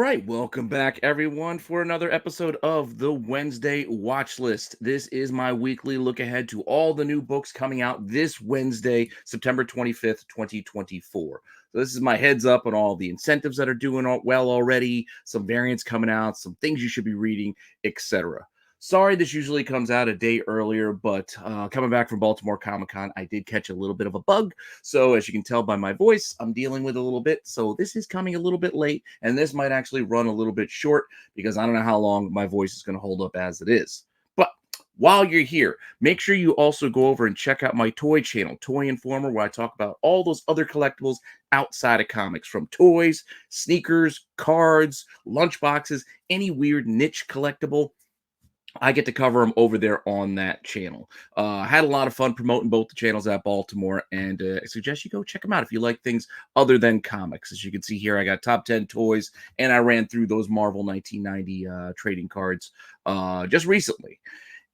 right, welcome back, everyone, for another episode of the Wednesday Watch List. This is my weekly look ahead to all the new books coming out this Wednesday, September 25th, 2024. So, this is my heads up on all the incentives that are doing well already, some variants coming out, some things you should be reading, etc. Sorry, this usually comes out a day earlier, but coming back from Baltimore Comic Con, I did catch a little bit of a bug. So, as you can tell by my voice, I'm dealing with a little bit. So, this is coming a little bit late, and this might actually run a little bit short because I don't know how long my voice is going to hold up as it is. But while you're here, make sure you also go over and check out my toy channel, Toy Informer, where I talk about all those other collectibles outside of comics, from toys, sneakers, cards, lunchboxes, any weird niche collectible. I get to cover them over there on that channel. I had a lot of fun promoting both the channels at Baltimore, and I suggest you go check them out if you like things other than comics. As you can see here, I got top 10 toys, and I ran through those Marvel 1990 trading cards just recently.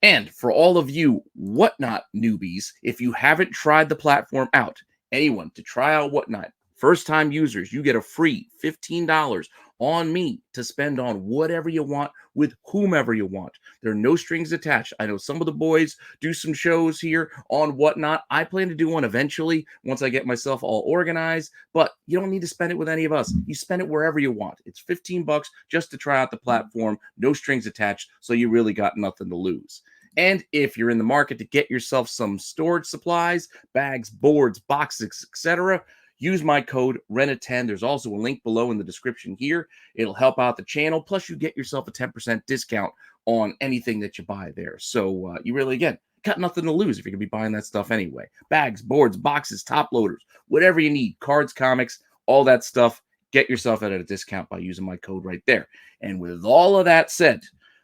And for all of you Whatnot newbies, if you haven't tried the platform out, anyone to try out Whatnot, first time users, you get a free $15 on me to spend on whatever you want with whomever you want. There are no strings attached. I know some of the boys do some shows here on Whatnot. I plan to do one eventually once I get myself all organized, but you don't need to spend it with any of us. You spend it wherever you want. It's 15 bucks just to try out the platform, no strings attached, so you really got nothing to lose. And if you're in the market to get yourself some storage supplies, bags, boards, boxes, etc., use my code RENA10. There's also a link below in the description here. It'll help out the channel. Plus, you get yourself a 10% discount on anything that you buy there. So you really, again, got nothing to lose if you're going to be buying that stuff anyway. Bags, boards, boxes, top loaders, whatever you need, cards, comics, all that stuff. Get yourself at a discount by using my code right there. And with all of that said,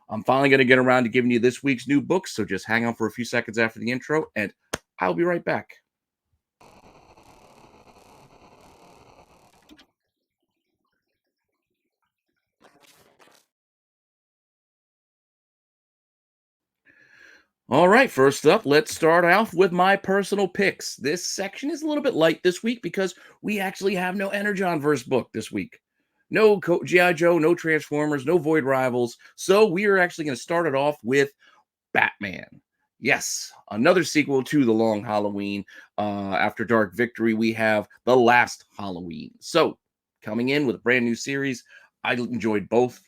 I'm finally going to get around to giving you this week's new books. So just hang on for a few seconds after the intro, and I'll be right back. All right, first up, let's start off with my personal picks. This section is a little bit light this week because we actually have no Energon verse book this week. No G.I. Joe, no Transformers, no Void Rivals. So we are actually going to start it off with Batman. Yes, another sequel to The Long Halloween. After Dark Victory, we have The Last Halloween. So coming in with a brand new series. I enjoyed both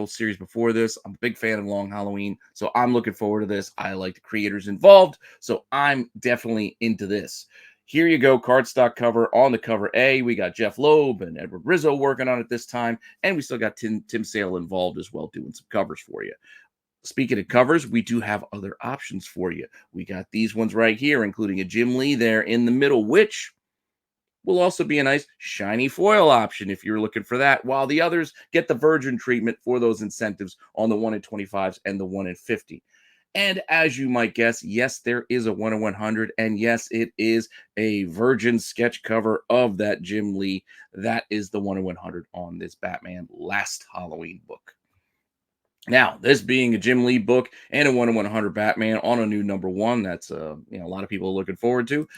series before this. I'm a big fan of Long Halloween, so I'm looking forward to this. I like the creators involved, so I'm definitely into this. Here you go, cardstock cover. On the cover A, we got Jeff Loeb and Edward Rizzo working on it this time, and we still got Tim Sale involved as well, doing some covers for you. Speaking of covers, we do have other options for you. We got these ones right here, including a Jim Lee there in the middle, which will also be a nice shiny foil option if you're looking for that, while the others get the virgin treatment for those incentives on the 1 in 25s and the 1 in 50. And as you might guess, yes, there is a 1 in 100, and yes, it is a virgin sketch cover of that Jim Lee. That is the 1 in 100 on this Batman Last Halloween book. Now, this being a Jim Lee book and a 1 in 100 Batman on a new #1, that's a lot of people are looking forward to.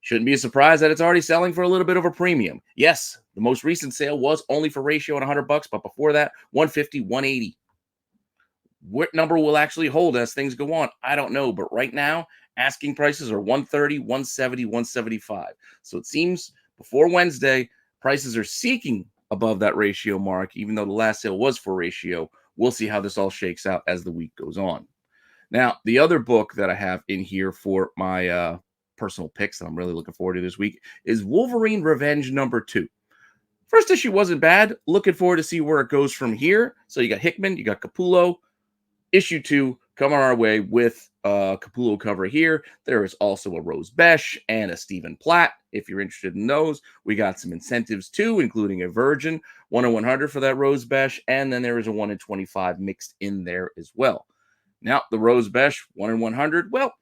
Shouldn't be a surprise that it's already selling for a little bit of a premium. Yes, the most recent sale was only for ratio and $100, but before that, 150, 180. What number will actually hold as things go on? I don't know, but right now, asking prices are 130, 170, 175. So it seems before Wednesday, prices are seeking above that ratio mark, even though the last sale was for ratio. We'll see how this all shakes out as the week goes on. Now, the other book that I have in here for my personal picks that I'm really looking forward to this week is Wolverine Revenge #2. First issue wasn't bad. Looking forward to see where it goes from here. So you got Hickman, you got Capullo. Issue 2 coming our way with Capullo cover here. There is also a Rose Besh and a Stephen Platt. If you're interested in those, we got some incentives too, including a Virgin 1 in 100 for that Rose Besh, and then there is a 1 in 25 mixed in there as well. Now, the Rose Besh 1 in 100, well,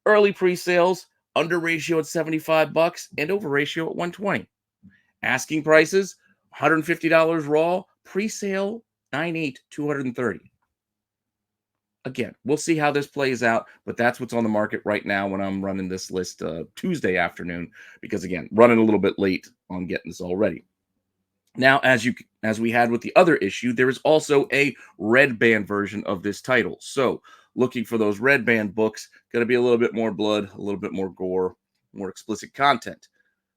early pre-sales, under ratio at $75 and over ratio at $120. Asking prices $150 raw, pre-sale $98, $230. Again, we'll see how this plays out, but that's what's on the market right now when I'm running this list Tuesday afternoon, because again, running a little bit late on getting this all ready. Now, as we had with the other issue, there is also a red band version of this title. So, looking for those red band books, going to be a little bit more blood, a little bit more gore, more explicit content.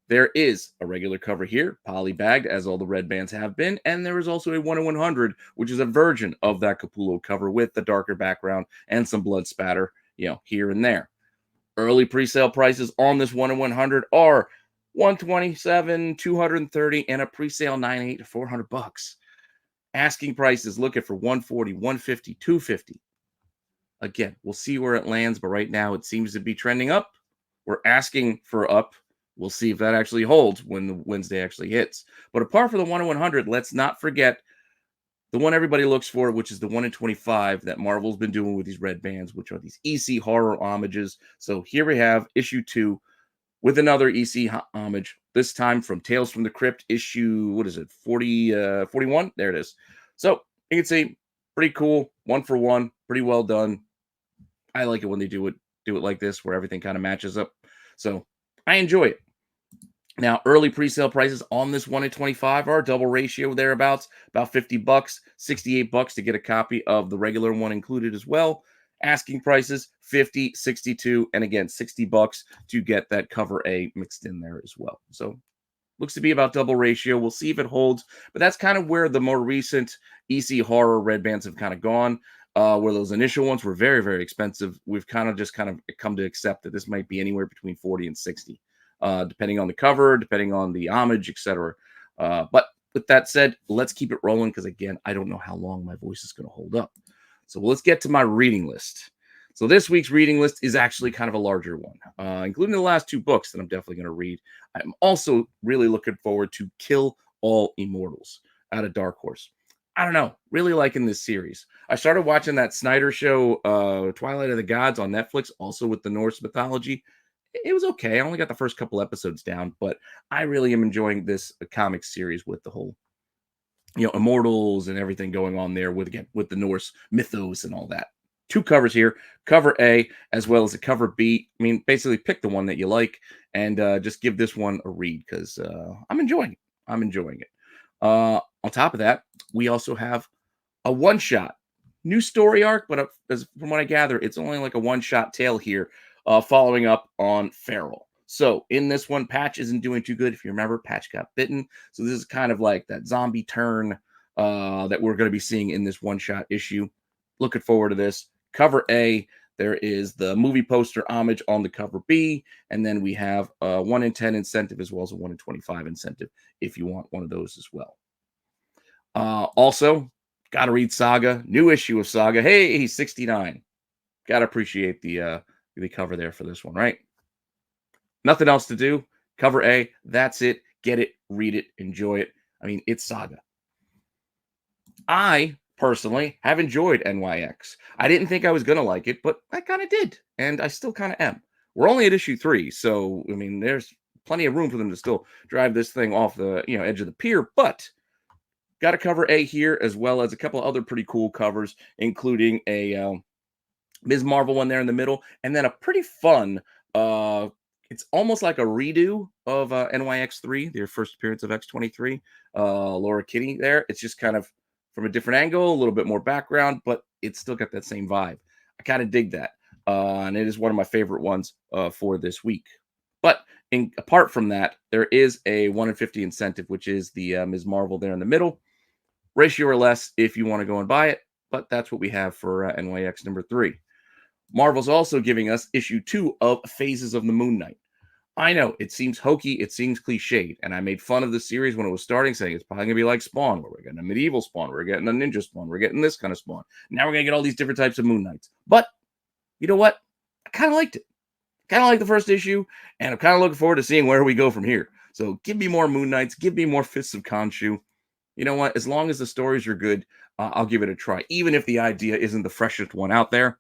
There is a regular cover here, polybagged as all the red bands have been, and there is also a 1 in 100, which is a version of that Capullo cover with the darker background and some blood spatter, here and there. Early pre-sale prices on this 1 in 100 are 127, 230, and a pre-sale 98 to 400 bucks. Asking prices looking for 140, 150, 250. Again, we'll see where it lands, but right now it seems to be trending up. We're asking for up. We'll see if that actually holds when the Wednesday actually hits. But apart from the 1 in 100, let's not forget the one everybody looks for, which is the 1 in 25 that Marvel's been doing with these red bands, which are these EC horror homages. So here we have issue 2 with another EC homage, this time from Tales from the Crypt, issue, what is it, 40, 41? There it is. So you can see, pretty cool, 1 for 1, pretty well done. I like it when they do it like this, where everything kind of matches up. So I enjoy it. Now, early pre-sale prices on this 1 in 25 are double ratio thereabouts, about 50 bucks, 68 bucks to get a copy of the regular one included as well. Asking prices 50, 62, and again 60 bucks to get that cover A mixed in there as well. So looks to be about double ratio. We'll see if it holds, but that's kind of where the more recent EC horror red bands have kind of gone. Where those initial ones were very, very expensive. We've kind of come to accept that this might be anywhere between 40 and 60, depending on the cover, depending on the homage, etc. But with that said, let's keep it rolling because, again, I don't know how long my voice is going to hold up. So let's get to my reading list. So this week's reading list is actually kind of a larger one, including the last 2 books that I'm definitely going to read. I'm also really looking forward to Kill All Immortals out of Dark Horse. I don't know, really liking this series. I started watching that Snyder show, Twilight of the Gods on Netflix, also with the Norse mythology. It was okay. I only got the first couple episodes down, but I really am enjoying this comic series with the whole, immortals and everything going on there with the Norse mythos and all that. 2 covers here, cover A as well as a cover B. I mean, basically pick the one that you like and just give this one a read because I'm enjoying it. I'm enjoying it. On top of that, we also have a one-shot new story arc, but from what I gather, it's only like a one-shot tale here, following up on Feral. So in this one, Patch isn't doing too good. If you remember, Patch got bitten. So this is kind of like that zombie turn that we're going to be seeing in this one-shot issue. Looking forward to this. Cover A, there is the movie poster homage on the cover B, and then we have a 1 in 10 incentive as well as a 1 in 25 incentive if you want one of those as well. Also, got to read Saga, new issue of Saga. Hey, 69. Got to appreciate the cover there for this one, right? Nothing else to do. Cover A, that's it. Get it, read it, enjoy it. I mean, it's Saga. I personally have enjoyed NYX. I didn't think I was going to like it, but I kind of did, and I still kind of am. We're only at issue 3, so I mean, there's plenty of room for them to still drive this thing off the edge of the pier, but got a cover A here as well as a couple of other pretty cool covers, including a Ms. Marvel one there in the middle, and then a pretty fun, it's almost like a redo of NYX3, their first appearance of X-23, Laura Kinney there. It's just kind of from a different angle, a little bit more background, but it's still got that same vibe. I kind of dig that, and it is one of my favorite ones for this week. But apart from that, there is a 1 in 50 incentive, which is the Ms. Marvel there in the middle. Ratio or less if you want to go and buy it, but that's what we have for NYX number 3. Marvel's also giving us issue 2 of Phases of the Moon Knight. I know it seems hokey, it seems cliched, and I made fun of the series when it was starting, saying it's probably gonna be like Spawn, where we're getting a medieval Spawn, we're getting a ninja Spawn, we're getting this kind of Spawn. Now we're gonna get all these different types of Moon Knights. But you know what? I kind of liked it. Kind of like the first issue, and I'm kind of looking forward to seeing where we go from here. So give me more Moon Knights, give me more Fists of Khonshu. You know what? As long as the stories are good, I'll give it a try. Even if the idea isn't the freshest one out there,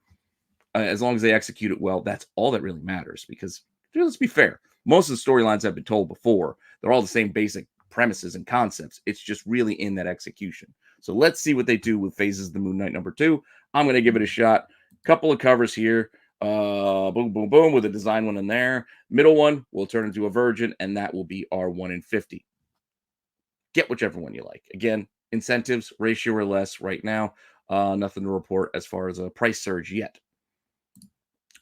as long as they execute it well, that's all that really matters. Because let's be fair, most of the storylines have been told before. They're all the same basic premises and concepts. It's just really in that execution. So let's see what they do with Phases of the Moon Knight number 2. I'm going to give it a shot. Couple of covers here. Boom, boom, boom, with a design one in there. Middle one will turn into a virgin, and that will be our 1 in 50. Get whichever one you like. Again, incentives, ratio or less right now. Nothing to report as far as a price surge yet.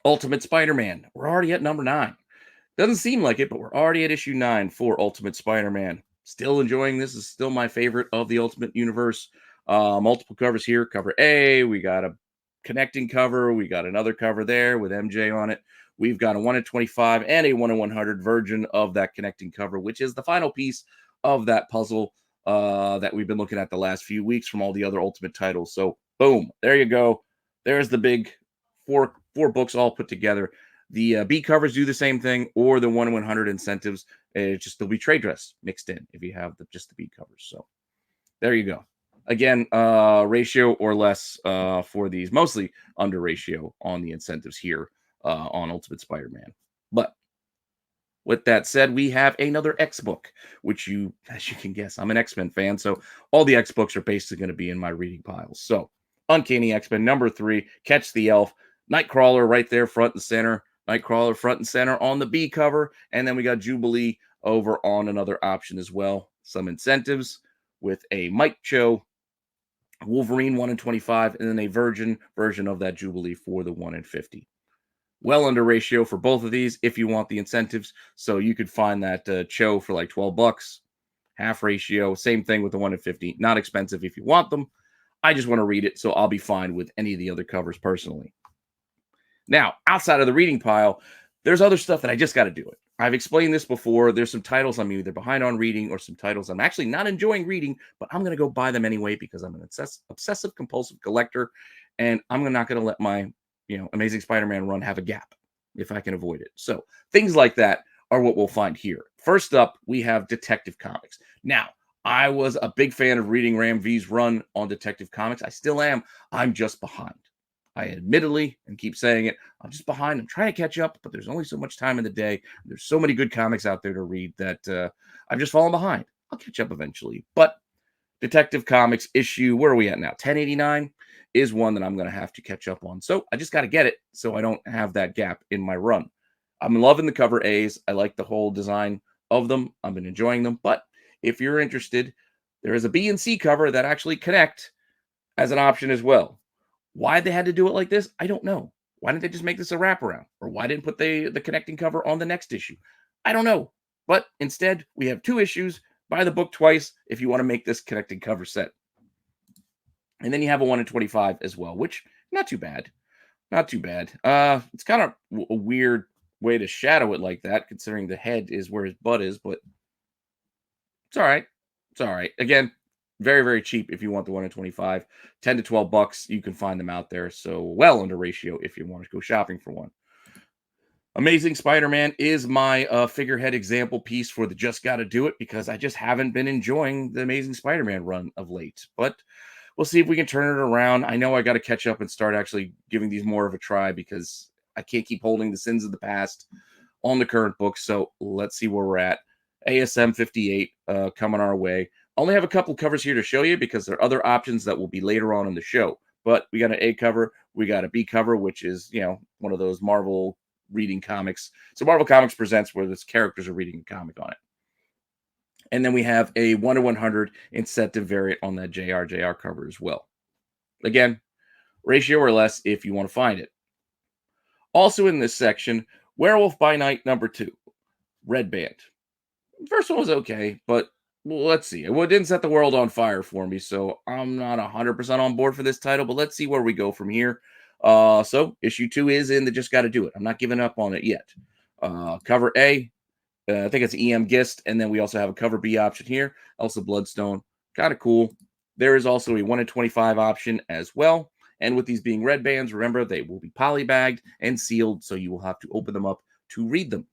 Ultimate Spider-Man. We're already at number 9. Doesn't seem like it, but we're already at issue 9 for Ultimate Spider-Man. Still enjoying this. Is still my favorite of the Ultimate Universe. Multiple covers here. Cover A. We got a connecting cover. We got another cover there with MJ on it. We've got a 1 in 25 and a 1 in 100 version of that connecting cover, which is the final piece of that puzzle that we've been looking at the last few weeks from all the other Ultimate titles. So, boom, there you go. There's the big four books all put together. The B covers do the same thing, or the 1 in 100 incentives. It's just there'll be trade dress mixed in if you have just the B covers. So there you go. Again, ratio or less for these, mostly under ratio on the incentives here on Ultimate Spider-Man. But with that said, we have another X book, which as you can guess, I'm an X-Men fan, so all the X books are basically going to be in my reading piles. So Uncanny X-Men number 3, Catch the Elf, Nightcrawler right there, front and center. Nightcrawler front and center on the B cover. And then we got Jubilee over on another option as well. Some incentives with a Mike Cho, Wolverine 1 in 25, and then a Virgin version of that Jubilee for the 1 in 50. Well under ratio for both of these if you want the incentives. So you could find that Cho for like $12, half ratio. Same thing with the 1 in 50. Not expensive if you want them. I just want to read it, so I'll be fine with any of the other covers personally. Now, outside of the reading pile, there's other stuff that I just got to do it. I've explained this before. There's some titles I'm either behind on reading or some titles I'm actually not enjoying reading, but I'm going to go buy them anyway because I'm an obsessive compulsive collector, and I'm not going to let my Amazing Spider-Man run have a gap if I can avoid it. So things like that are what we'll find here. First up, we have Detective Comics. Now, I was a big fan of reading Ram V's run on Detective Comics. I still am. I'm just behind. I admittedly, and keep saying it, I'm just behind. I'm trying to catch up, but there's only so much time in the day. There's so many good comics out there to read that I've just fallen behind. I'll catch up eventually. But Detective Comics issue, where are we at now? 1089 is one that I'm going to have to catch up on. So I just got to get it so I don't have that gap in my run. I'm loving the cover A's. I like the whole design of them. I've been enjoying them. But if you're interested, there is a B and C cover that actually connect as an option as well. Why they had to do it like this, I don't know. Why didn't they just make this a wraparound? Or why didn't put the connecting cover on the next issue? I don't know. But instead, we have 2 issues. Buy the book twice if you want to make this connecting cover set. And then you have a 1 in 25 as well, which not too bad. Not too bad. It's kind of a weird way to shadow it like that, considering the head is where his butt is, but it's all right. It's all right. Again, very, very cheap if you want the 1 in 25. 10 to $12, you can find them out there. So well under ratio if you want to go shopping for one. Amazing Spider-Man is my figurehead example piece for the Just Gotta Do It because I just haven't been enjoying the Amazing Spider-Man run of late. But we'll see if we can turn it around. I know I got to catch up and start actually giving these more of a try because I can't keep holding the sins of the past on the current book. So let's see where we're at. ASM 58 coming our way. Only have a couple covers here to show you because there are other options that will be later on in the show. But we got an A cover, we got a B cover, which is, one of those Marvel reading comics. So Marvel Comics Presents where the characters are reading a comic on it. And then we have a 1 in 100 incentive variant on that JR cover as well. Again, ratio or less if you want to find it. Also in this section, Werewolf by Night number 2, Red Band. First one was okay, but let's see. It didn't set the world on fire for me, so I'm not 100% on board for this title, but let's see where we go from here. So issue 2 is in the Just Gotta Do It. I'm not giving up on it yet. Cover A, I think it's EM Gist, and then we also have a cover B option here. Also Bloodstone. Kind of cool. There is also a 1 in 25 option as well. And with these being red bands, remember, they will be polybagged and sealed, so you will have to open them up to read them.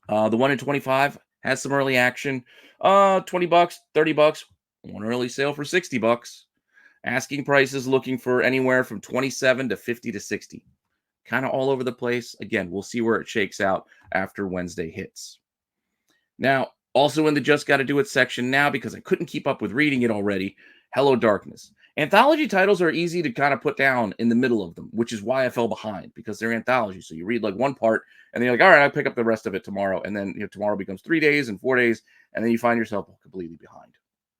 The 1 in 25 has some early action. $20, $30. One early sale for $60. Asking prices looking for anywhere from 27 to 50 to 60. Kind of all over the place. Again, we'll see where it shakes out after Wednesday hits. Now, also in the Just Gotta Do It section now, because I couldn't keep up with reading it already, Hello Darkness. Anthology titles are easy to kind of put down in the middle of them, which is why I fell behind because they're anthology. So you read like one part and then you're like, all right, I'll pick up the rest of it tomorrow. And then tomorrow becomes 3 days and 4 days. And then you find yourself completely behind.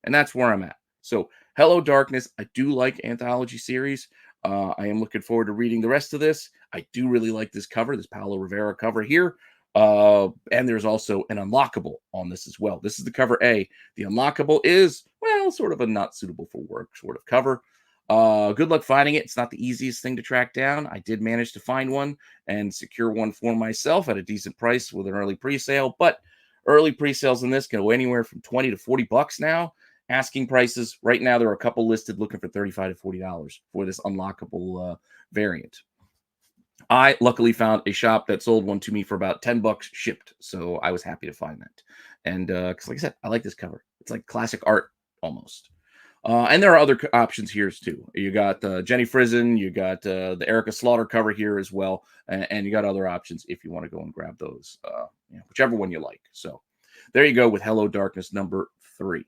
And that's where I'm at. So Hello Darkness, I do like anthology series. I am looking forward to reading the rest of this. I do really like this cover, this Paulo Rivera cover here. And there's also an unlockable on this as well. This is the cover A. The unlockable is, well, sort of a not suitable for work sort of cover. Good luck finding it. It's not the easiest thing to track down. I did manage to find one and secure one for myself at a decent price with an early pre-sale, but early pre-sales in this can go anywhere from 20 to 40 bucks now. Asking prices right now, there are a couple listed looking for $35 to $40 for this unlockable variant. I luckily found a shop that sold one to me for about 10 bucks shipped. So I was happy to find that. And because, like I said, I like this cover. It's like classic art almost. And there are other options here too. You got Jenny Frizen, you got the Erica Slaughter cover here as well. And you got other options if you want to go and grab those, whichever one you like. So there you go with Hello Darkness number 3.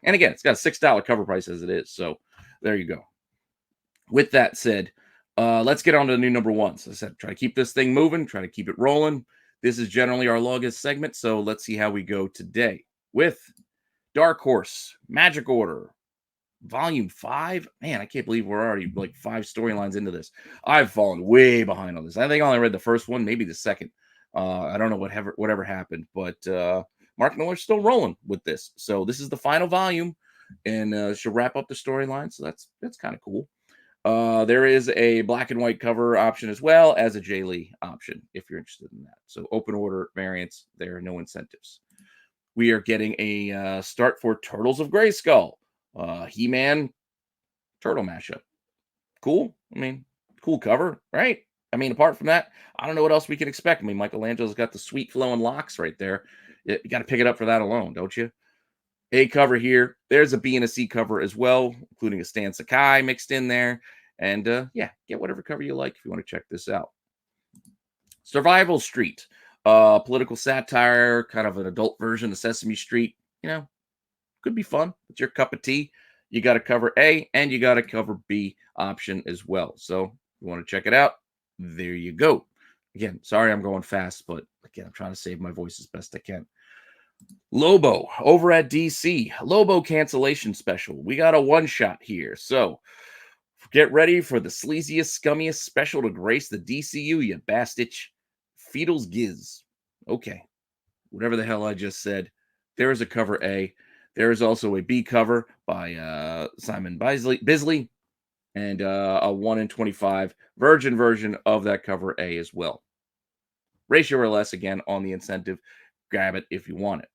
And again, it's got a $6 cover price as it is. So there you go. With that said, let's get on to the new number 1s. As I said, try to keep this thing moving, try to keep it rolling. This is generally our longest segment, so let's see how we go today with Dark Horse Magic Order Volume 5. Man, I can't believe we're already like 5 storylines into this. I've fallen way behind on this. I think I only read the first one, maybe the second. I don't know whatever happened, but Mark Miller's still rolling with this. So this is the final volume, and she'll wrap up the storyline. So that's kind of cool. There is a black and white cover option as well as a Jay Lee option if you're interested in that. So open order variants, there are no incentives. We are getting a start for Turtles of Grayskull, He-Man Turtle mashup. Cool. I mean, cool cover, right? I mean, apart from that, I don't know what else we can expect. I mean, Michelangelo's got the sweet flowing locks right there. You got to pick it up for that alone, don't you? A cover here. There's a B and a C cover as well, including a Stan Sakai mixed in there. And yeah, get whatever cover you like if you want to check this out. Survival Street, political satire, kind of an adult version of Sesame Street. Could be fun. It's your cup of tea. You got a cover A and you got a cover B option as well. So if you want to check it out, there you go. Again, sorry I'm going fast, but again, I'm trying to save my voice as best I can. Lobo over at DC. Lobo cancellation special. We got a one-shot here. So get ready for the sleaziest, scummiest special to grace the DCU, you bastich. Fetal's Giz. Okay. Whatever the hell I just said. There is a cover A. There is also a B cover by Simon Bisley and a 1 in 25 virgin version of that cover A as well. Ratio or less, again, on the incentive. Grab it if you want it.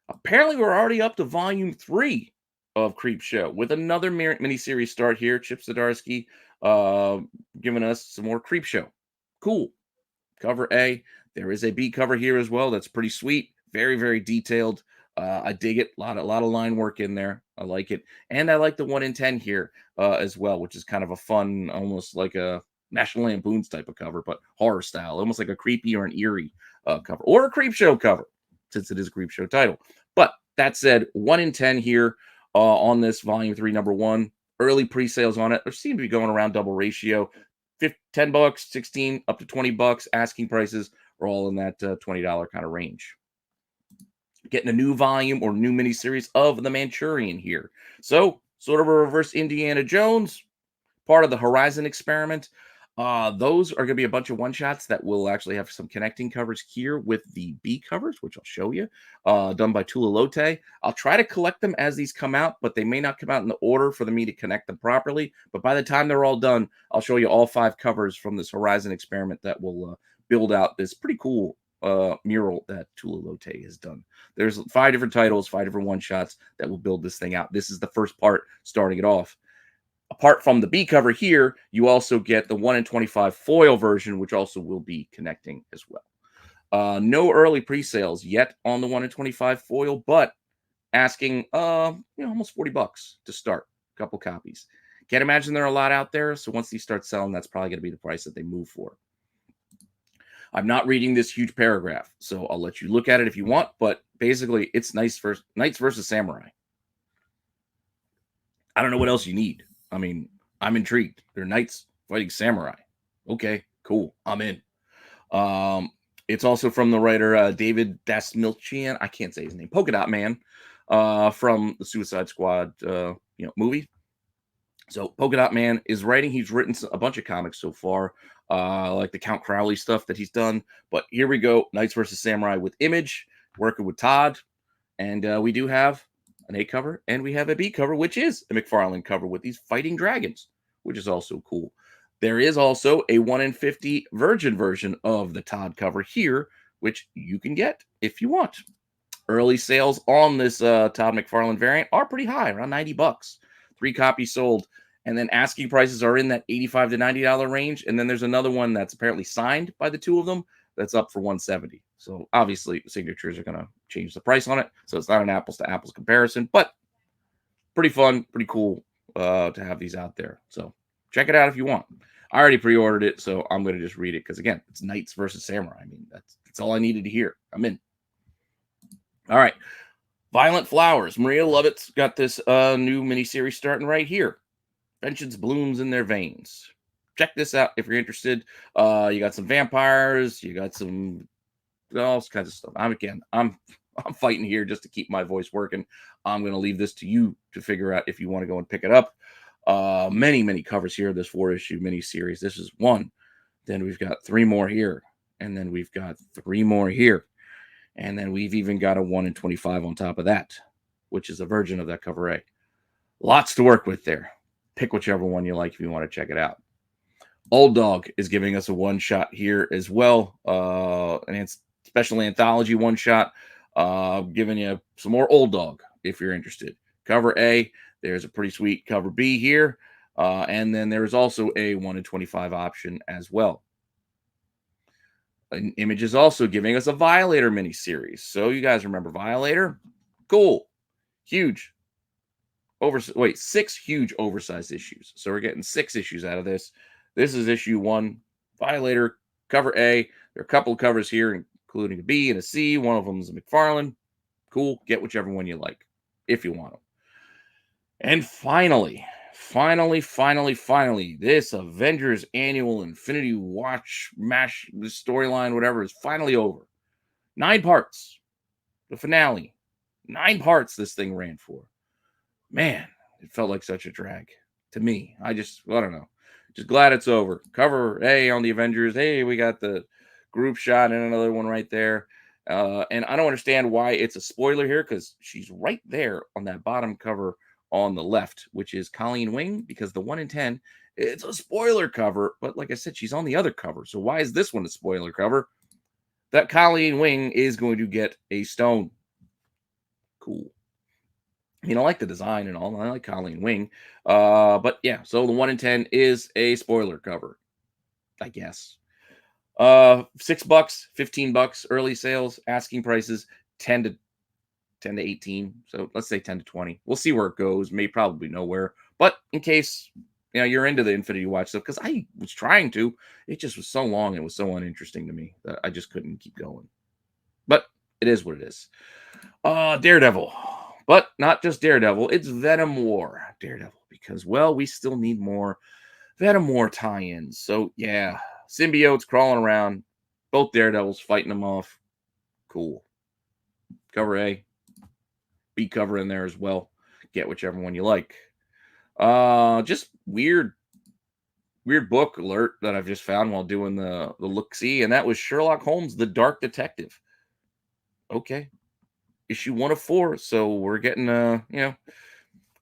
Apparently, we're already up to volume 3 of Creepshow with another miniseries start here. Chip Zdarsky giving us some more Creepshow. Cool. Cover A. There is a B cover here as well. That's pretty sweet. Very, very detailed. I dig it. A lot of line work in there. I like it. And I like the 1 in 10 here as well, which is kind of a fun, almost like a National Lampoon's type of cover, but horror style. Almost like a creepy or an eerie cover. Or a Creepshow cover, since it is a Creepshow title. But that said, 1 in 10 here on this volume 3, number 1. Early pre-sales on it. There seem to be going around double ratio. 10 bucks, 16, up to 20 bucks. Asking prices are all in that $20 kind of range. Getting a new volume or new miniseries of The Manchurian here. So, sort of a reverse Indiana Jones, part of the Horizon experiment. Those are going to be a bunch of one-shots that will actually have some connecting covers here with the B covers, which I'll show you, done by Tula Lote. I'll try to collect them as these come out, but they may not come out in the order for me to connect them properly. But by the time they're all done, I'll show you all 5 covers from this Horizon experiment that will build out this pretty cool mural that Tula Lote has done. There's 5 different titles, 5 different one-shots that will build this thing out. This is the first part starting it off. Apart from the B cover here, you also get the 1 in 25 foil version, which also will be connecting as well. No early pre-sales yet on the 1 in 25 foil, but asking almost 40 bucks to start. A couple copies. Can't imagine there are a lot out there, so once these start selling, that's probably going to be the price that they move for. I'm not reading this huge paragraph, so I'll let you look at it if you want, but basically it's Knights versus Samurai. I don't know what else you need. I mean, I'm intrigued. They're knights fighting samurai. Okay, cool. I'm in. Um, it's also from the writer David Dasmilchian. I can't say his name. Polka Dot Man, from the Suicide Squad, movie. So Polka Dot Man is writing. He's written a bunch of comics so far, like the Count Crowley stuff that he's done. But here we go, Knights versus Samurai with Image, working with Todd, and we do have an A cover and we have a B cover, which is a McFarlane cover with these fighting dragons, which is also cool. There is also a 1 in 50 Virgin version of the Todd cover here, which you can get if you want. Early sales on this Todd McFarlane variant are pretty high, around $90. 3 copies sold. And then asking prices are in that $85 to $90 range. And then there's another one that's apparently signed by the two of them that's up for $170. So obviously signatures are going to change the price on it. So it's not an apples to apples comparison, but pretty fun, pretty cool to have these out there. So check it out if you want. I already pre-ordered it, so I'm going to just read it because, again, it's Knights versus Samurai. I mean, that's all I needed to hear. I'm in. All right. Violent Flowers. Maria Lovett's got this new miniseries starting right here. Vengeance blooms in their veins. Check this out if you're interested. You got some vampires. You got some all kinds of stuff. I'm fighting here just to keep my voice working. I'm going to leave this to you to figure out if you want to go and pick it up. Many covers here. This 4-issue miniseries. This is one. Then we've got 3 more here. And then we've got 3 more here. And then we've even got a 1 in 25 on top of that, which is a version of that cover A. Lots to work with there. Pick whichever one you like if you want to check it out. Old Dog is giving us a one-shot here as well. An special anthology one-shot. Giving you some more Old Dog if you're interested. Cover A. There's a pretty sweet cover B here. And then there's also a 1 in 25 option as well. An Image is also giving us a Violator miniseries. So you guys remember Violator? Cool. Huge. 6 huge oversized issues. So we're getting 6 issues out of this. This is issue 1. Violator, cover A. There are a couple of covers here, including a B and a C. One of them is a McFarlane. Cool. Get whichever one you like, if you want them. And finally, this Avengers Annual Infinity Watch Mash storyline, whatever, is finally over. 9 parts. The finale. 9 parts this thing ran for. Man, it felt like such a drag to me. I don't know. Just glad it's over. Cover A on the Avengers. Hey, we got the group shot and another one right there. And I don't understand why it's a spoiler here because she's right there on that bottom cover on the left, which is Colleen Wing, because the 1 in 10, it's a spoiler cover. But like I said, she's on the other cover. So why is this one a spoiler cover? That Colleen Wing is going to get a stone. Cool. I mean, I like the design and all. I like Colleen Wing. But yeah, so the 1 in 10 is a spoiler cover, I guess. $6, $15 early sales, asking prices 10 to 18. So let's say 10 to 20. We'll see where it goes. May probably nowhere. But in case you're into the Infinity Watch stuff, because I was trying to, it just was so long. It was so uninteresting to me that I just couldn't keep going. But it is what it is. Daredevil. But not just Daredevil, it's Venom War Daredevil, because, well, we still need more Venom War tie-ins. So, yeah, symbiotes crawling around, both Daredevils fighting them off. Cool. Cover A. B cover in there as well. Get whichever one you like. Just weird book alert that I've just found while doing the look-see, and that was Sherlock Holmes, The Dark Detective. Okay. Issue 1 of 4, so we're getting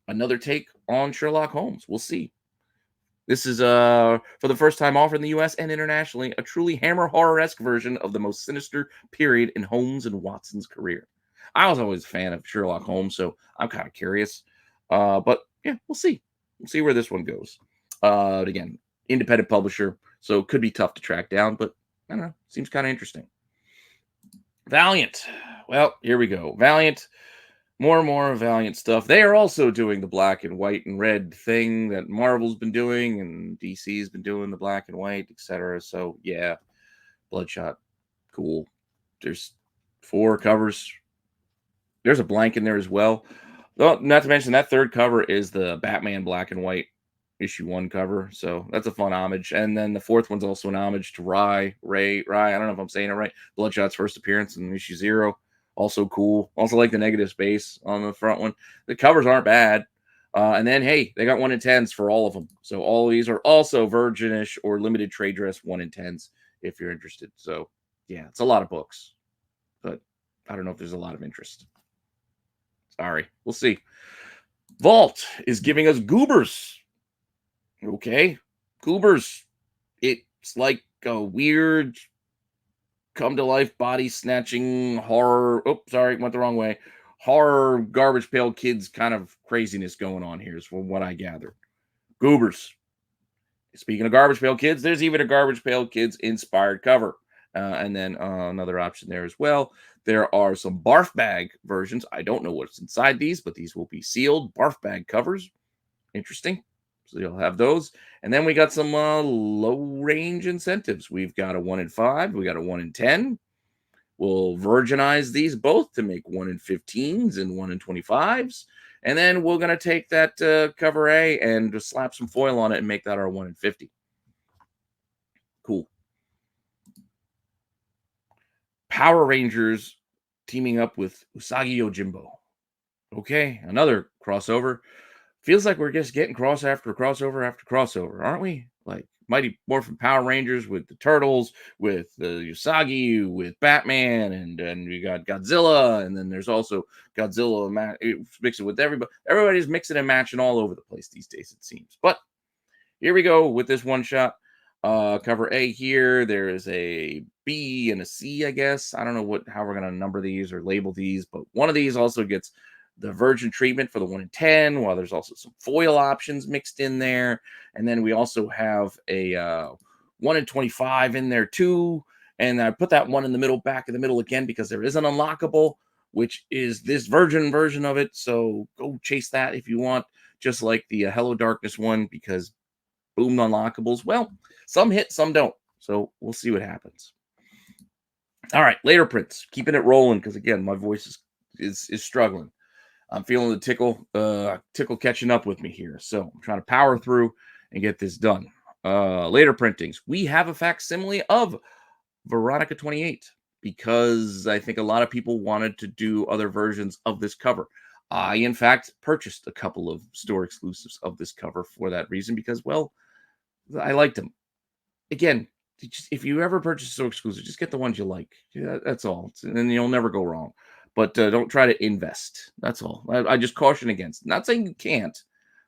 another take on Sherlock Holmes. We'll see. This is for the first time offered in the US and internationally, a truly Hammer horror-esque version of the most sinister period in Holmes and Watson's career. I was always a fan of Sherlock Holmes, so I'm kind of curious. But yeah, we'll see. We'll see where this one goes. Again, independent publisher, so it could be tough to track down, but I don't know. Seems kind of interesting. Valiant. Well, here we go. Valiant. More and more Valiant stuff. They are also doing the black and white and red thing that Marvel's been doing, and DC's been doing the black and white, etc. So, yeah. Bloodshot. Cool. There's 4 covers. There's a blank in there as well. Well, not to mention that third cover is the Batman black and white issue one cover. So that's a fun homage. And then the fourth one's also an homage to Ray. I don't know if I'm saying it right. Bloodshot's first appearance in issue zero. Also cool. Also like the negative space on the front one. The covers aren't bad. And then, hey, they got 1 in 10s for all of them. So all of these are also virginish or limited trade dress 1 in 10s if you're interested. So yeah, it's a lot of books, but I don't know if there's a lot of interest. Sorry, we'll see. Vault is giving us Goobers. Okay, Goobers. It's like a weird come to life body snatching horror. Oh, sorry, went the wrong way. Horror garbage pail kids kind of craziness going on here is from what I gathered. Goobers. Speaking of garbage pail kids, there's even a garbage pail kids inspired cover. And then another option there as well. There are some barf bag versions. I don't know what's inside these, but these will be sealed barf bag covers. Interesting. So you'll have those. And then we got some low range incentives. We've got a 1 in 5. We got a 1 in 10. We'll virginize these both to make 1 in 15s and 1 in 25s. And then we're going to take that cover A and just slap some foil on it and make that our 1 in 50. Cool. Power Rangers teaming up with Usagi Yojimbo. Okay, another crossover. Feels like we're just getting cross after crossover after crossover, aren't we? Like Mighty Morphin Power Rangers with the Turtles, with the Usagi, with Batman, and we got Godzilla, and then there's also Godzilla mixing with everybody. Everybody's mixing and matching all over the place these days, it seems. But here we go with this one shot. Cover A here. There is a B and a C, I guess. I don't know how we're gonna number these or label these, but one of these also gets the virgin treatment for the 1 in 10, while there's also some foil options mixed in there. And then we also have a 1 in 25 in there too. And I put that one in the middle, back in the middle again, because there is an unlockable, which is this virgin version of it. So go chase that if you want, just like the Hello Darkness one, because boom, unlockables. Well, some hit, some don't. So we'll see what happens. All right, later prints, keeping it rolling, because again, my voice is struggling. I'm feeling the tickle catching up with me here. So I'm trying to power through and get this done. Later printings. We have a facsimile of Veronica 28 because I think a lot of people wanted to do other versions of this cover. I, in fact, purchased a couple of store exclusives of this cover for that reason because, well, I liked them. Again, if you ever purchase a store exclusive, just get the ones you like. Yeah, that's all. And you'll never go wrong. But don't try to invest. That's all. I just caution against it. Not saying you can't.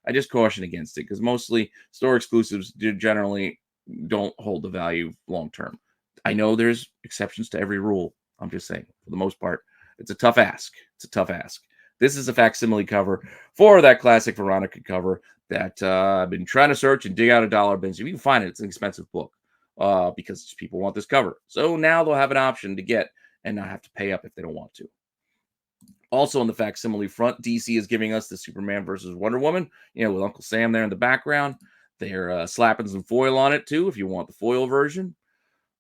I just caution against it because mostly store exclusives generally don't hold the value long term. I know there's exceptions to every rule. I'm just saying, for the most part, it's a tough ask. It's a tough ask. This is a facsimile cover for that classic Veronica cover that I've been trying to search and dig out of dollar bins. If you can find it, it's an expensive book because people want this cover. So now they'll have an option to get and not have to pay up if they don't want to. Also on the facsimile front, DC is giving us the Superman versus Wonder Woman, with Uncle Sam there in the background. They're slapping some foil on it too if you want the foil version.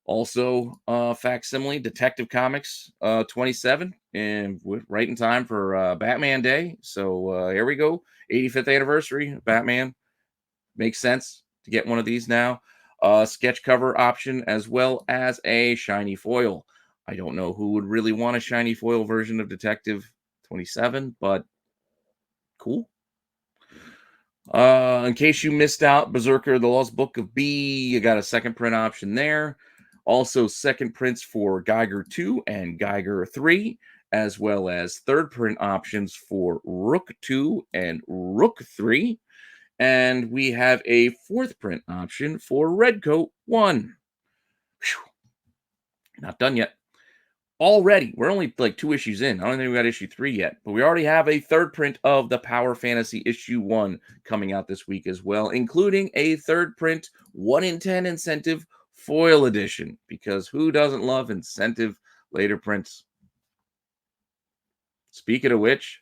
Also, facsimile Detective Comics 27, and right in time for Batman Day. So here we go, 85th anniversary of Batman. Makes sense to get one of these now. Sketch cover option as well as a shiny foil. I don't know who would really want a shiny foil version of Detective 27, but cool. In case you missed out, Berserker, The Lost Book of B, you got a second print option there. Also, second prints for Geiger 2 and Geiger 3, as well as third print options for Rook 2 and Rook 3. And we have a fourth print option for Redcoat 1. Whew. Not done yet. Already, we're only like 2 issues in. I don't think we got issue 3 yet, but we already have a third print of the Power Fantasy issue 1 coming out this week as well, including a third print 1 in 10 incentive foil edition, because who doesn't love incentive later prints? Speaking of which,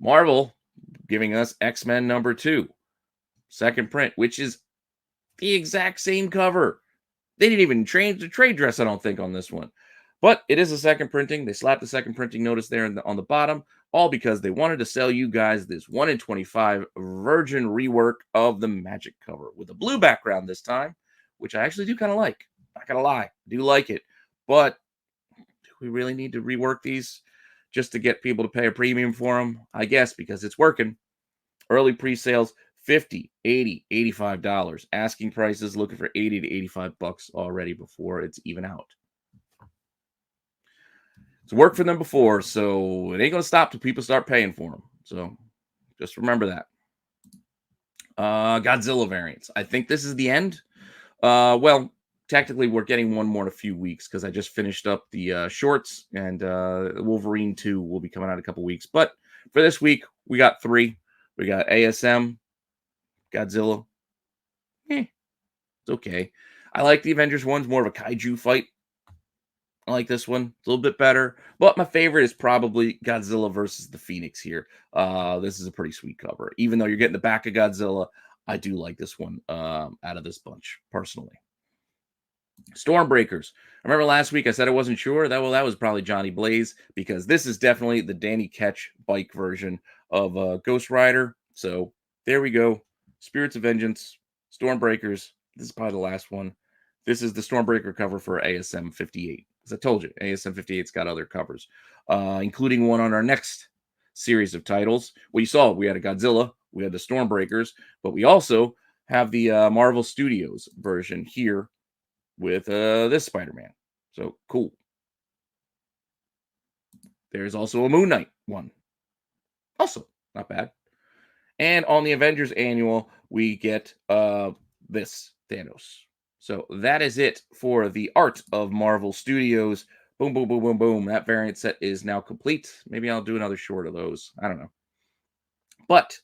Marvel giving us X-Men #2, second print, which is the exact same cover. They didn't even change the trade dress, I don't think, on this one. But it is a second printing. They slapped the second printing notice there on the bottom. all because they wanted to sell you guys this 1 in 25 virgin rework of the Magic cover with a blue background this time, which I actually do kind of like. Not gonna lie, I do like it, but do we really need to rework these just to get people to pay a premium for them? I guess because it's working. Early pre-sales 50, 80, $85. Asking prices looking for 80 to 85 bucks already before it's even out. It's worked for them before, so it ain't gonna stop till people start paying for them. So just remember that. Godzilla variants. I think this is the end. Well, technically, we're getting one more in a few weeks because I just finished up the shorts, and Wolverine 2 will be coming out in a couple weeks. But for this week, we got 3. We got ASM, Godzilla. It's okay. I like the Avengers one's more of a kaiju fight. I like this one. It's a little bit better. But my favorite is probably Godzilla versus the Phoenix here. This is a pretty sweet cover. Even though you're getting the back of Godzilla, I do like this one out of this bunch, personally. Stormbreakers. I remember last week I said I wasn't sure. That was probably Johnny Blaze, because this is definitely the Danny Ketch bike version of Ghost Rider. So there we go. Spirits of Vengeance, Stormbreakers. This is probably the last one. This is the Stormbreaker cover for ASM 58. As I told you, ASM 58's got other covers, including one on our next series of titles. Well, you saw we had a Godzilla, we had the Stormbreakers, but we also have the Marvel Studios version here with this Spider-Man. So cool. There's also a Moon Knight one. Also, not bad. And on the Avengers Annual, we get this Thanos. So that is it for the art of Marvel Studios. Boom, boom, boom, boom, boom. That variant set is now complete. Maybe I'll do another short of those. I don't know. But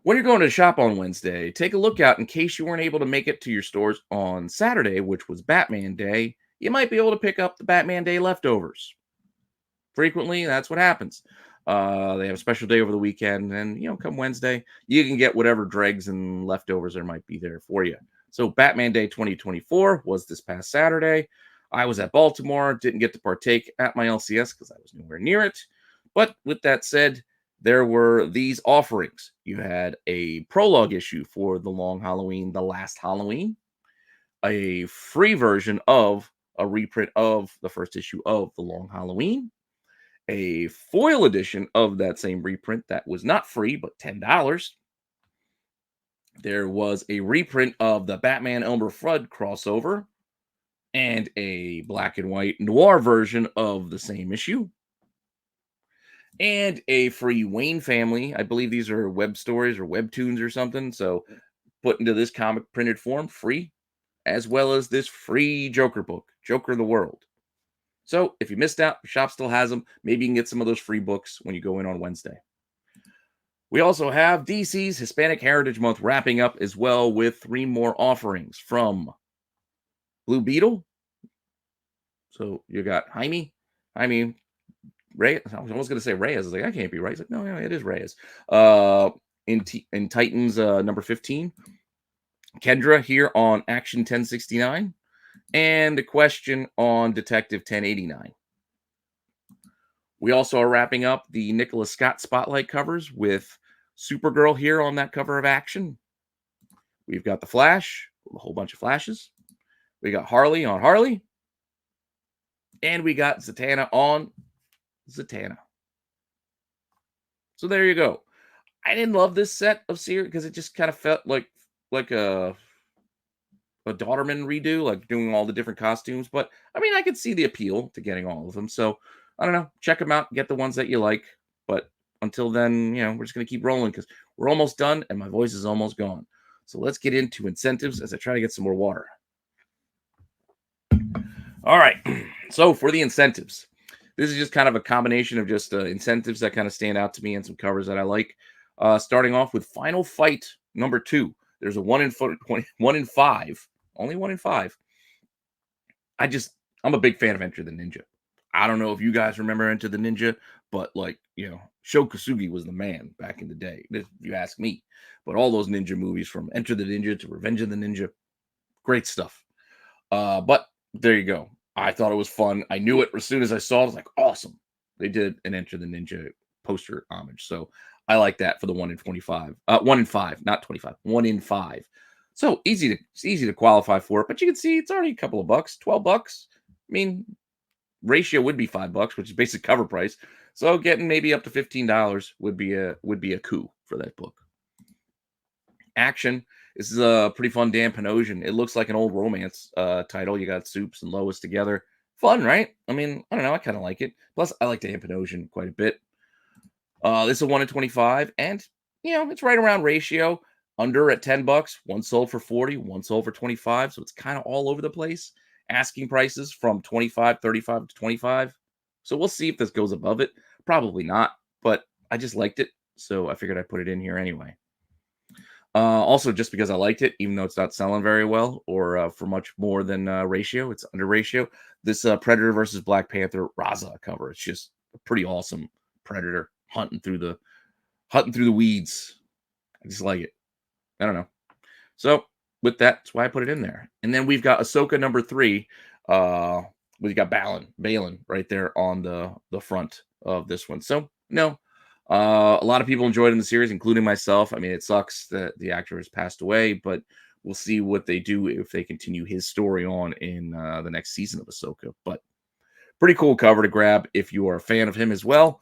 when you're going to shop on Wednesday, take a look out in case you weren't able to make it to your stores on Saturday, which was Batman Day. You might be able to pick up the Batman Day leftovers. Frequently, that's what happens. They have a special day over the weekend, and come Wednesday, you can get whatever dregs and leftovers there might be there for you. So Batman Day 2024 was this past Saturday. I was at Baltimore, didn't get to partake at my LCS because I was nowhere near it. But with that said, there were these offerings. You had a prologue issue for The Long Halloween, The Last Halloween, a free version of a reprint of the first issue of The Long Halloween, a foil edition of that same reprint that was not free, but $10. There was a reprint of the Batman Elmer Fudd crossover and a black and white noir version of the same issue, and a free Wayne Family. I believe these are web stories or webtoons or something. So put into this comic printed form, free, as well as this free Joker book, Joker of the World. So if you missed out, the shop still has them. Maybe you can get some of those free books when you go in on Wednesday. We also have DC's Hispanic Heritage Month wrapping up as well with 3 more offerings from Blue Beetle. So you got Jaime, Reyes. I was going to say Reyes. I was like, that can't be right. It's like, no, it is Reyes. In Titans number 15. Kendra here on Action 1069. And a question on Detective 1089. We also are wrapping up the Nicholas Scott Spotlight covers with Supergirl here on that cover of Action. We've got the Flash, a whole bunch of Flashes. We got Harley on Harley. And we got Zatanna on Zatanna. So there you go. I didn't love this set of series because it just kind of felt like a Daughterman redo, like doing all the different costumes. But I mean, I could see the appeal to getting all of them. So I don't know. Check them out. Get the ones that you like. But until then, we're just going to keep rolling because we're almost done and my voice is almost gone. So let's get into incentives as I try to get some more water. All right. So for the incentives, this is just kind of a combination of just incentives that kind of stand out to me and some covers that I like. Starting off with Final Fight number 2. There's a 1 in 5. Only 1 in 5. I'm a big fan of Enter the Ninja. I don't know if you guys remember Enter the Ninja, but Sho Kosugi was the man back in the day, if you ask me. But all those ninja movies from Enter the Ninja to Revenge of the Ninja, great stuff. But there you go. I thought it was fun. I knew it as soon as I saw it. I was like, awesome. They did an Enter the Ninja poster homage. So I like that for the 1 in 25. 1 in 5, not 25. 1 in 5. So it's easy to qualify for it, but you can see it's already a couple of bucks, 12 bucks. I mean, ratio would be $5, which is basic cover price. So getting maybe up to $15 would be a coup for that book. Action. This is a pretty fun Dan Panosian. It looks like an old romance title. You got Soups and Lois together. Fun, right? I mean, I don't know. I kind of like it. Plus, I like Dan Panosian quite a bit. This is a 1 in 25, and it's right around ratio. Under at $10. One sold for 40, one sold for 25. So it's kind of all over the place. Asking prices from 25, 35 to 25. So we'll see if this goes above it. Probably not, but I just liked it. So I figured I'd put it in here anyway. Also, just because I liked it, even though it's not selling very well or for much more than ratio, it's under ratio. This Predator versus Black Panther Raza cover. It's just a pretty awesome Predator hunting through the weeds. I just like it. I don't know. So with that, that's why I put it in there. And then we've got Ahsoka number 3. We've got Balin right there on the front of this one. So no. A lot of people enjoyed in the series, including myself. I mean, it sucks that the actor has passed away, but we'll see what they do if they continue his story on in the next season of Ahsoka. But pretty cool cover to grab if you are a fan of him as well.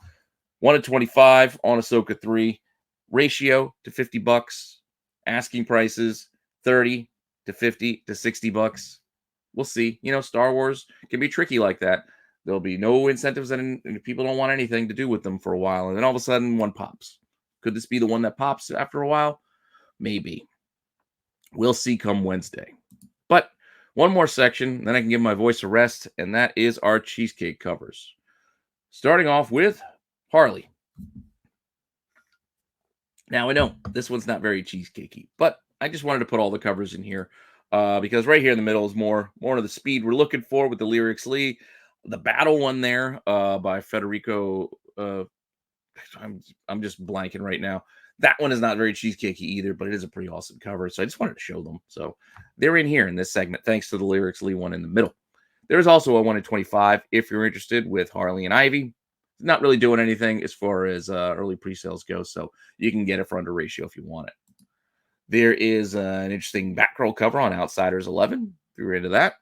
1 in 25 on Ahsoka 3. Ratio to $50. Asking prices 30 to 50 to $60. We'll see. Star Wars can be tricky like that. There'll be no incentives and people don't want anything to do with them for a while. And then all of a sudden one pops. Could this be the one that pops after a while? Maybe. We'll see come Wednesday. But one more section, then I can give my voice a rest, and that is our Cheesecake covers. Starting off with Harley. Now, I know this one's not very cheesecakey, but I just wanted to put all the covers in here because right here in the middle is more of the speed we're looking for with the Lyrics Lee. The battle one there by Federico. I'm just blanking right now. That one is not very cheesecakey either, but it is a pretty awesome cover. So I just wanted to show them. So they're in here in this segment, thanks to the Lyrics Lee one in the middle. There's also a 1 in 25 if you're interested with Harley and Ivy. Not really doing anything as far as early pre-sales go, so you can get it for under ratio if you want it. There is an interesting Batgirl cover on Outsiders 11, if you're into that.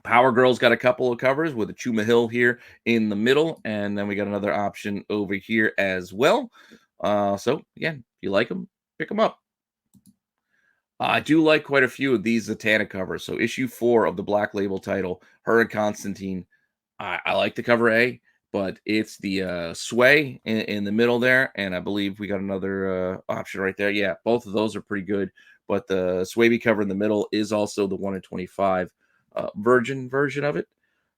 Power Girl's got a couple of covers with a Chuma Hill here in the middle, and then we got another option over here as well. So, again, if you like them, pick them up. I do like quite a few of these Zatanna covers. So, issue 4 of the Black Label title, her and Constantine. I like the cover A, but it's the Sway in the middle there, and I believe we got another option right there. Yeah, both of those are pretty good, but the Sway cover in the middle is also the 1 in 25 version of it,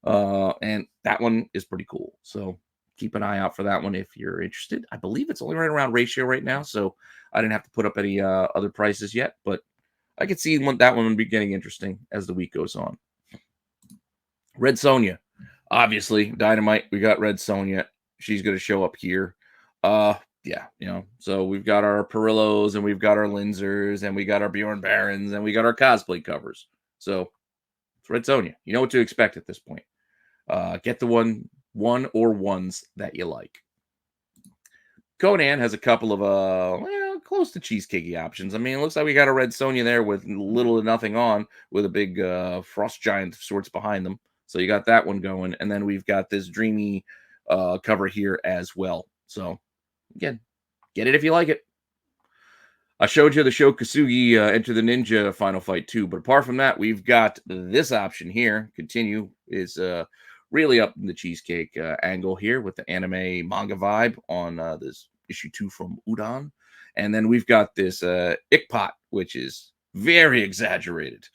and that one is pretty cool. So keep an eye out for that one if you're interested. I believe it's only right around ratio right now, so I didn't have to put up any other prices yet, but I could see that one would be getting interesting as the week goes on. Red Sonja. Obviously, Dynamite, we got Red Sonja. She's going to show up here. Yeah, so we've got our Perillos, and we've got our Linzers, and we got our Bjorn Barons, and we got our cosplay covers. So it's Red Sonja. You know what to expect at this point. Get the one or ones that you like. Conan has a couple of close to cheesecakey options. I mean, it looks like we got a Red Sonja there with little to nothing on, with a big frost giant of sorts behind them. So you got that one going, and then we've got this dreamy cover here as well. So again, get it if you like it. I showed you the Sho Kosugi Enter the Ninja Final Fight 2, but apart from that, we've got this option here. Continue is really up in the Cheesecake angle here with the anime manga vibe on this issue 2 from Udon. And then we've got this Ickpot, which is very exaggerated.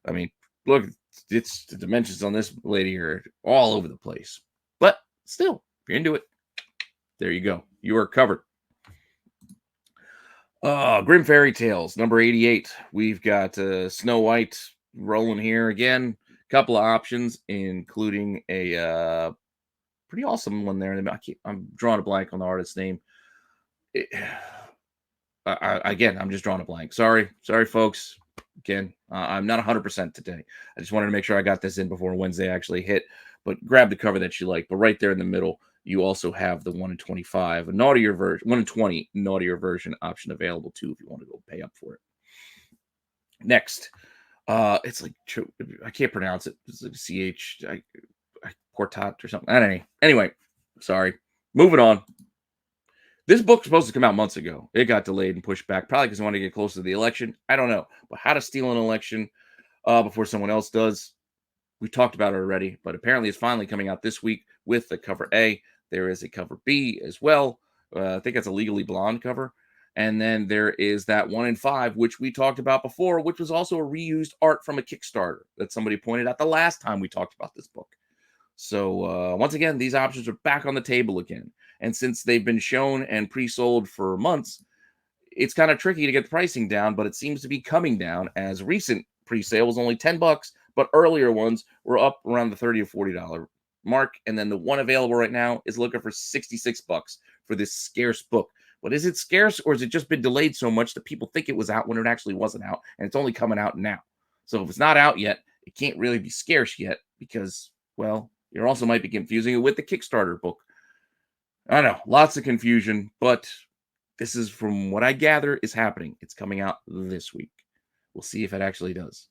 I mean, look, it's the dimensions on this lady here all over the place. But still, if you're into it, there you go. You are covered. Grim Fairy Tales, number 88. We've got Snow White rolling here again. Couple of options, including a pretty awesome one there. I'm drawing a blank on the artist's name. Again, I'm just drawing a blank. Sorry, folks. Again, I'm not 100% today. I just wanted to make sure I got this in before Wednesday actually hit. But grab the cover that you like. But right there in the middle, you also have the 1 in 25, a naughtier version, 1 in 20 naughtier version option available too if you want to go pay up for it. Next, it's like I can't pronounce it. It's like Portat or something. Anyway, sorry. Moving on. This book's supposed to come out months ago. It got delayed and pushed back, probably because they wanted to get close to the election. I don't know. But how to steal an election before someone else does. We talked about it already, but apparently it's finally coming out this week with the cover A. There is a cover B as well. I think that's a Legally Blonde cover. And then there is that 1 in 5, which we talked about before, which was also a reused art from a Kickstarter that somebody pointed out the last time we talked about this book. So once again, these options are back on the table again. And since they've been shown and pre-sold for months, it's kind of tricky to get the pricing down, but it seems to be coming down as recent pre-sale was only $10, but earlier ones were up around the $30 or $40 mark. And then the one available right now is looking for $66 for this scarce book. But is it scarce, or has it just been delayed so much that people think it was out when it actually wasn't out, and it's only coming out now? So if it's not out yet, it can't really be scarce yet because, well, you also might be confusing it with the Kickstarter book. I know, lots of confusion, but this is, from what I gather, is happening. It's coming out this week. We'll see if it actually does.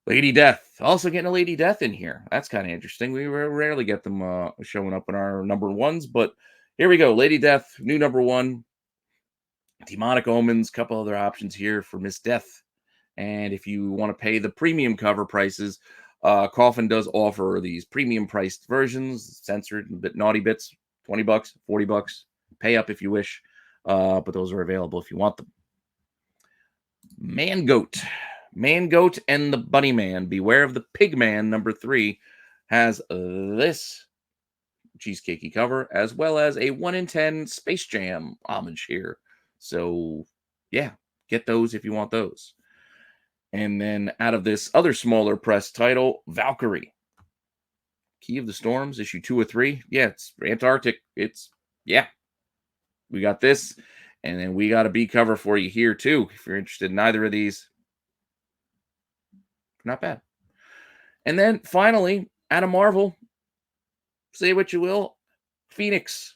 Lady Death. Also getting a Lady Death in here. That's kind of interesting. We rarely get them showing up in our number ones, but here we go. Lady Death, new number 1. Demonic Omens, couple other options here for Miss Death. And if you want to pay the premium cover prices, Coffin does offer these premium priced versions, censored and bit naughty bits, $20, $40. Pay up if you wish, but those are available if you want them. Man Goat and the Bunny Man. Beware of the Pig Man, number 3, has this Cheesecakey cover, as well as a 1 in 10 Space Jam homage here. So, yeah, get those if you want those. And then out of this other smaller press title, Valkyrie. Key of the Storms, issue 2 or 3. Yeah, it's Antarctic. We got this. And then we got a B cover for you here, too. If you're interested in either of these, not bad. And then finally, out of Marvel, say what you will, Phoenix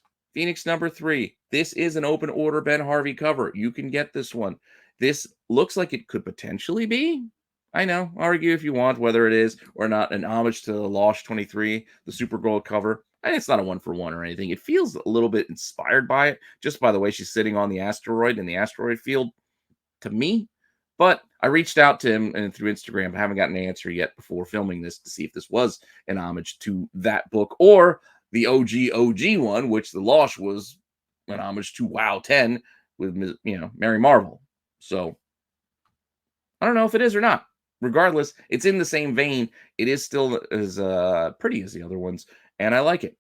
number 3. This is an open order Ben Harvey cover. You can get this one. This looks like it could potentially be, I know, argue if you want whether it is or not, an homage to Lost 23, the Supergirl cover. And it's not a 1-for-1 or anything. It feels a little bit inspired by it, just by the way she's sitting on the asteroid in the asteroid field, to me. But I reached out to him and through Instagram. I haven't gotten an answer yet before filming this to see if this was an homage to that book or the OG one, which the Lost was an homage to WoW 10 with, Mary Marvel. So I don't know if it is or not. Regardless, it's in the same vein. It is still as pretty as the other ones, and I like it.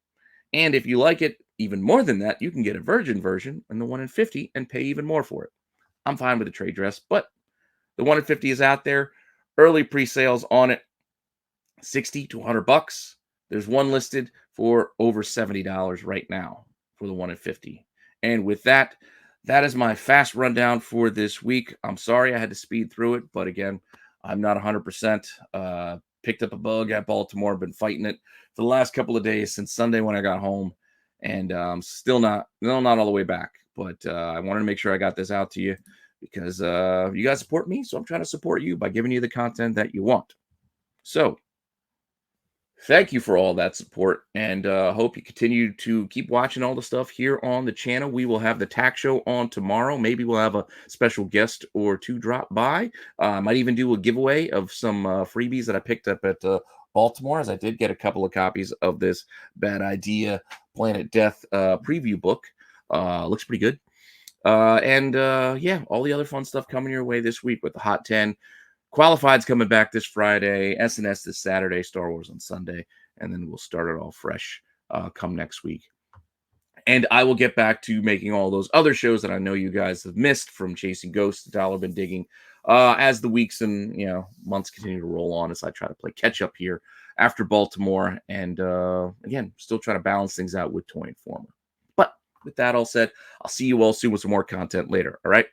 And if you like it even more than that, you can get a virgin version and the 1 in 50 and pay even more for it. I'm fine with the trade dress, but the 1 in 50 is out there. Early pre-sales on it, $60 to $100. There's one listed for over $70 right now for the 1 in 50. And with that, that is my fast rundown for this week. I'm sorry I had to speed through it, but again, I'm not 100%. Picked up a bug at Baltimore, been fighting it for the last couple of days since Sunday when I got home, and still not all the way back. But I wanted to make sure I got this out to you because you guys support me, so I'm trying to support you by giving you the content that you want. So thank you for all that support, and hope you continue to keep watching all the stuff here on the channel. We will have the tax show on tomorrow. Maybe we'll have a special guest or two drop by. I might even do a giveaway of some freebies that I picked up at Baltimore, as I did get a couple of copies of this Bad Idea Planet Death preview book. Looks pretty good. Yeah, all the other fun stuff coming your way this week with the Hot 10. Qualified's coming back this Friday, SNS this Saturday, Star Wars on Sunday, and then we'll start it all fresh come next week. And I will get back to making all those other shows that I know you guys have missed, from Chasing Ghosts to Dollar Bin Digging, as the weeks and months continue to roll on, as I try to play catch up here after Baltimore, and again, still trying to balance things out with Toy Informer. But with that all said, I'll see you all soon with some more content later. All right.